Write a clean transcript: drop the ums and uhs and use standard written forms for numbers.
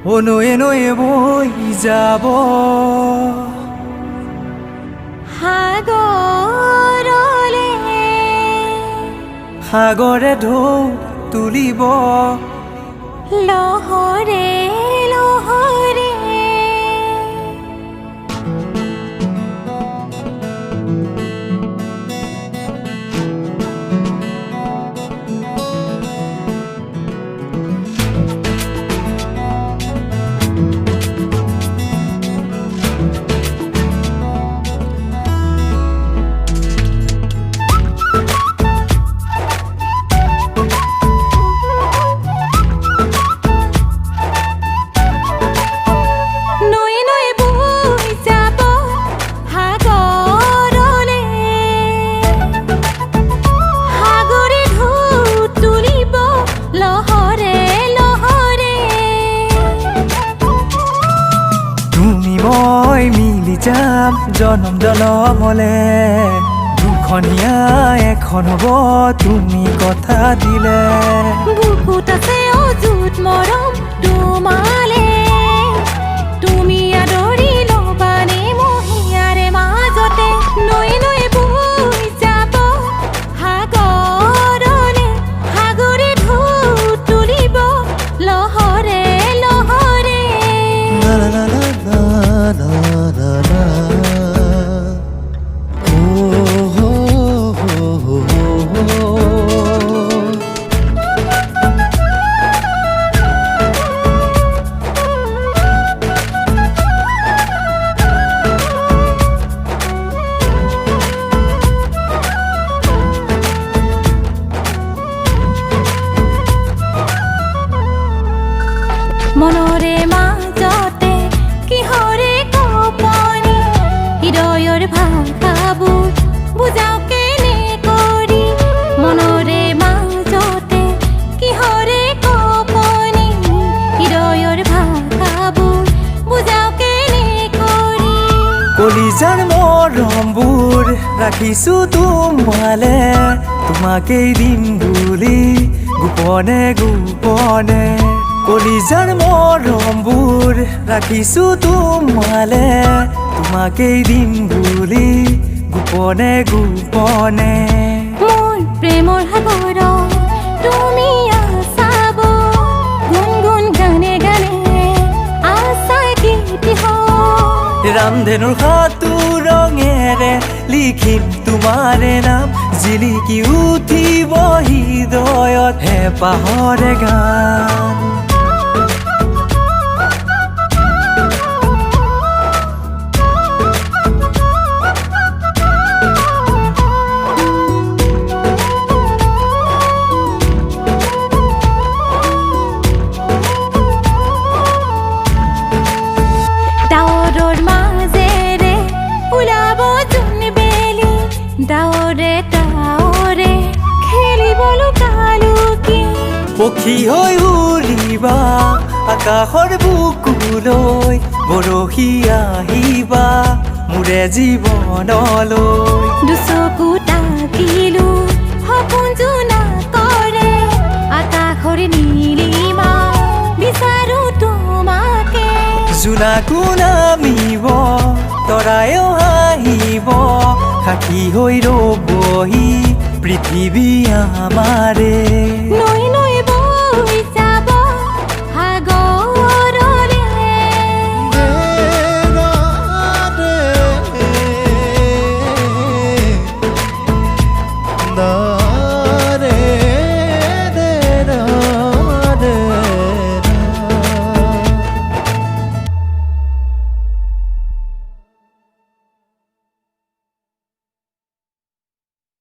নয়ে নয়ে বৈ যাব সাগৰলে সাগৰে ঢৌ তুলিব লহৰে লহৰে মই মিলি যাম জনম জনমলে দুখনীয়া এখন হ'ব তুমি কথা দিলে বুকুত আছে অযুত মৰম তোমালে তুমি আদৰি ল'বানে মহিয়াৰে মাজতে নৈ নৈ বৈ যাব সাগৰলে সাগৰে ঢৌ তুলিব লহৰে লহৰে মনৰে মাজতে কিহৰে কপনি হৃদয়ৰ ভাষাবোৰ বুজাও কেনে কৰি মনৰে মাজতে কিহৰে কপনি হৃদয়ৰ ভাষাবোৰ বুজাও কেনে কৰি কলিজাৰ মৰমবোৰ ৰাখিছো তোমালে তোমাকেই দিম বুলি গোপনে গোপনে কলিজাৰ মৰমবোৰ ৰাখিছো তোমালে তোমাকেই দিম বুলি গোপনে গোপনে মোৰ প্ৰেমৰ সাগৰ তুমি আছাব গুণগুণ গানে গানে আছা গীতি ৰামধেনুৰ সাঁতোৰ ৰঙেৰে লিখিম তোমাৰে নাম জিলিকি উঠিব হৃদয়ত হেঁপাহৰে গান ডাৱৰে ডাৱৰে খেলিব লুকালুকি পক্ষী হৈ উৰিবা আকাশৰ বুকুলৈ বৰশী আহিবা মোৰে জীৱনলৈ দুচকু তাকিলো সপোন জোনা কৰে আকাশৰ নীলিমা বিচাৰো তোমাকে জোনাকো নামিব তৰায়ো হাঁহিব সাক্ষী হৈ ৰবহি পৃথিৱী আমাৰে